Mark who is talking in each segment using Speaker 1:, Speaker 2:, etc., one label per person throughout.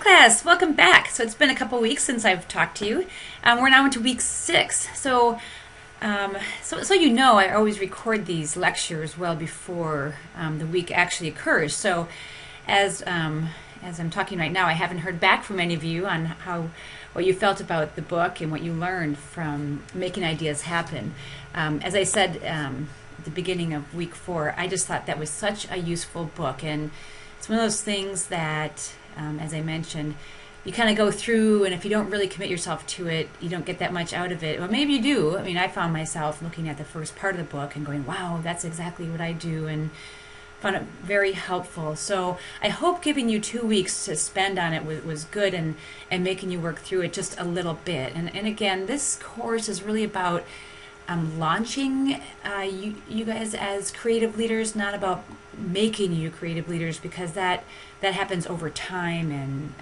Speaker 1: class, welcome back. So it's been a couple weeks since I've talked to you. We're now into week 6. So you know, I always record these lectures well before the week actually occurs. So as I'm talking right now, I haven't heard back from any of you on what you felt about the book and what you learned from making ideas happen. As I said at the beginning of week 4, I just thought that was such a useful book, and it's one of those things that, as I mentioned, you kind of go through, and if you don't really commit yourself to it, you don't get that much out of it. Or maybe you do. I mean, I found myself looking at the first part of the book and going, wow, that's exactly what I do, and found it very helpful. So I hope giving you 2 weeks to spend on it was good, and making you work through it just a little bit. And again, this course is really about launching you guys as creative leaders, not about making you creative leaders, because that happens over time,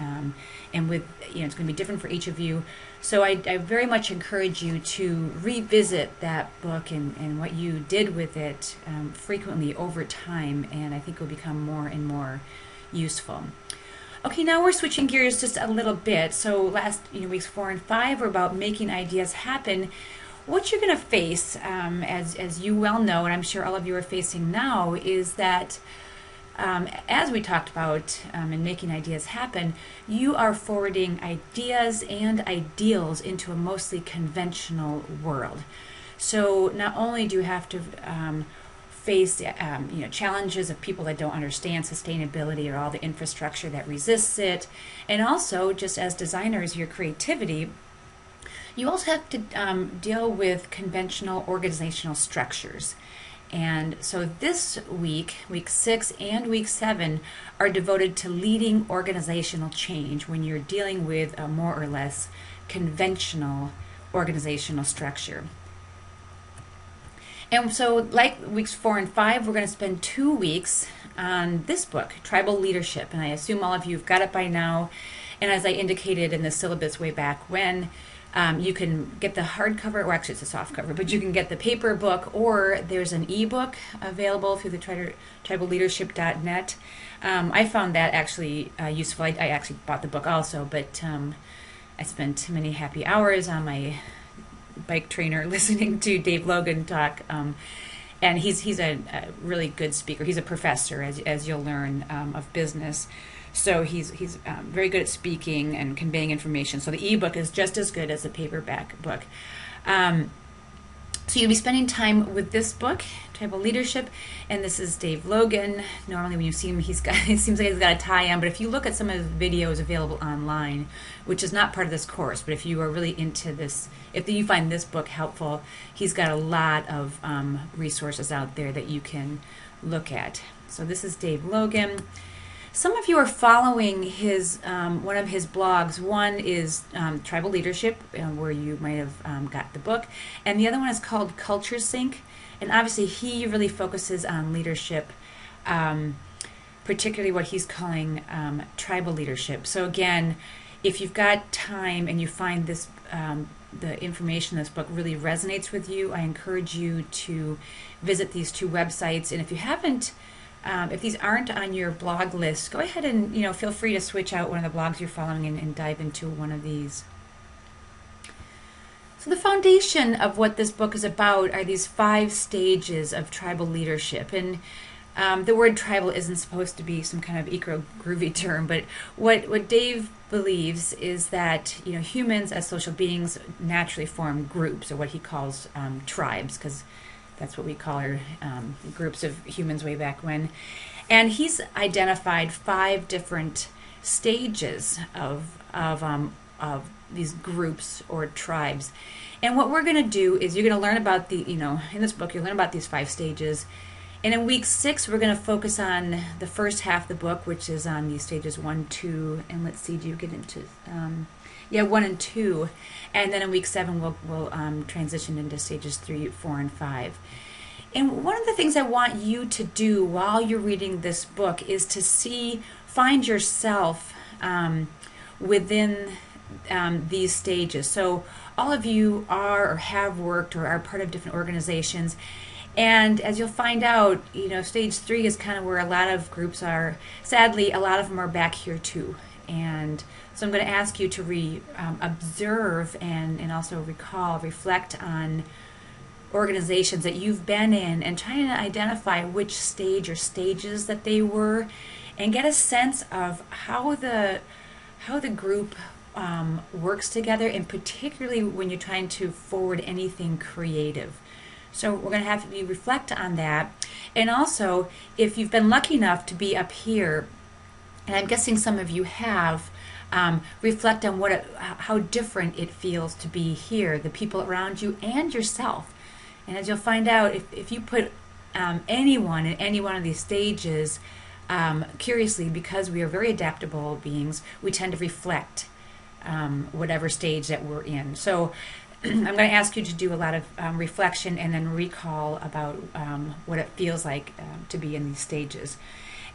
Speaker 1: and with, it's going to be different for each of you. So I very much encourage you to revisit that book and what you did with it frequently over time, and I think it will become more and more useful. Okay, now we're switching gears just a little bit. So weeks 4 and 5 were about making ideas happen. What you're going to face, as you well know, and I'm sure all of you are facing now, is that as we talked about in making ideas happen, you are forwarding ideas and ideals into a mostly conventional world. So not only do you have to face challenges of people that don't understand sustainability or all the infrastructure that resists it, and also, just as designers, your creativity, you also have to deal with conventional organizational structures. And so this week 6 and week 7, are devoted to leading organizational change when you're dealing with a more or less conventional organizational structure. And so, like weeks 4 and 5, we're going to spend 2 weeks on this book, Tribal Leadership. And I assume all of you have got it by now. And as I indicated in the syllabus way back when, you can get the hardcover, or actually it's a soft cover, but you can get the paper book, or there's an ebook available through the triballeadership.net. I found that actually useful. I actually bought the book also, but I spent many happy hours on my bike trainer listening to Dave Logan talk, and he's a really good speaker. He's a professor, as you'll learn, of business. So he's very good at speaking and conveying information. So the ebook is just as good as the paperback book. So you'll be spending time with this book, Tribal Leadership, and this is Dave Logan. Normally when you see him, it seems like he's got a tie on, but if you look at some of his videos available online, which is not part of this course, but if you are really into this, if you find this book helpful, he's got a lot of resources out there that you can look at. So this is Dave Logan. Some of you are following his one of his blogs. One is Tribal Leadership, where you might have got the book, and the other one is called Culture Sync. And obviously, he really focuses on leadership, particularly what he's calling tribal leadership. So again, if you've got time and you find this the information in this book really resonates with you, I encourage you to visit these 2 websites. And if you haven't, if these aren't on your blog list, go ahead and feel free to switch out one of the blogs you're following and dive into one of these. So the foundation of what this book is about are these 5 stages of tribal leadership. And the word tribal isn't supposed to be some kind of eco-groovy term, but what Dave believes is that humans as social beings naturally form groups, or what he calls tribes, because that's what we call our groups of humans way back when. And he's identified 5 different stages of these groups or tribes. And what we're going to do is you're going to learn about in this book, you'll learn about these 5 stages. And in week 6, we're going to focus on the first half of the book, which is on these stages 1, 2, and let's see, do you get into 1 and 2, and then in week 7 we'll transition into stages 3, 4, and 5. And one of the things I want you to do while you're reading this book is to find yourself within these stages. So all of you are or have worked or are part of different organizations. And as you'll find out, stage 3 is kind of where a lot of groups are. Sadly, a lot of them are back here too. And so I'm going to ask you to observe and also recall, reflect on organizations that you've been in and trying to identify which stage or stages that they were, and get a sense of how the group works together, and particularly when you're trying to forward anything creative. So we're going to have you reflect on that. And also, if you've been lucky enough to be up here, and I'm guessing some of you have, reflect on how different it feels to be here, the people around you and yourself. And as you'll find out, if you put anyone in any one of these stages, curiously, because we are very adaptable beings, we tend to reflect whatever stage that we're in. So I'm going to ask you to do a lot of reflection and then recall about what it feels like to be in these stages.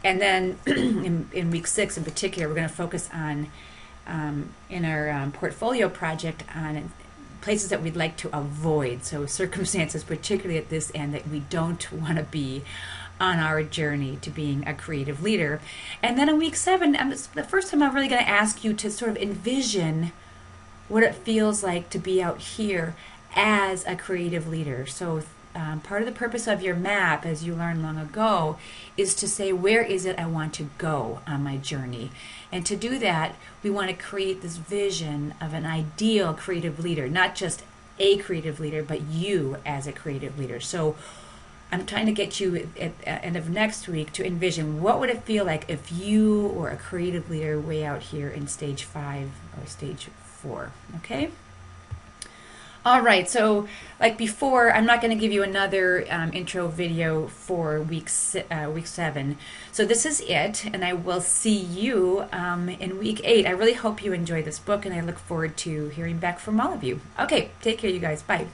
Speaker 1: And then in week 6 in particular, we're going to focus on, in our portfolio project, on places that we'd like to avoid. So circumstances, particularly at this end, that we don't want to be on our journey to being a creative leader. And then in week 7, the first time I'm really going to ask you to sort of envision what it feels like to be out here as a creative leader. So part of the purpose of your map, as you learned long ago, is to say, where is it I want to go on my journey? And to do that, we want to create this vision of an ideal creative leader, not just a creative leader, but you as a creative leader. So I'm trying to get you at the end of next week to envision what would it feel like if you were a creative leader way out here in stage 5 or stage 4, okay? All right, so like before, I'm not going to give you another intro video for week 7. So this is it, and I will see you in week 8. I really hope you enjoy this book, and I look forward to hearing back from all of you. Okay, take care, you guys. Bye.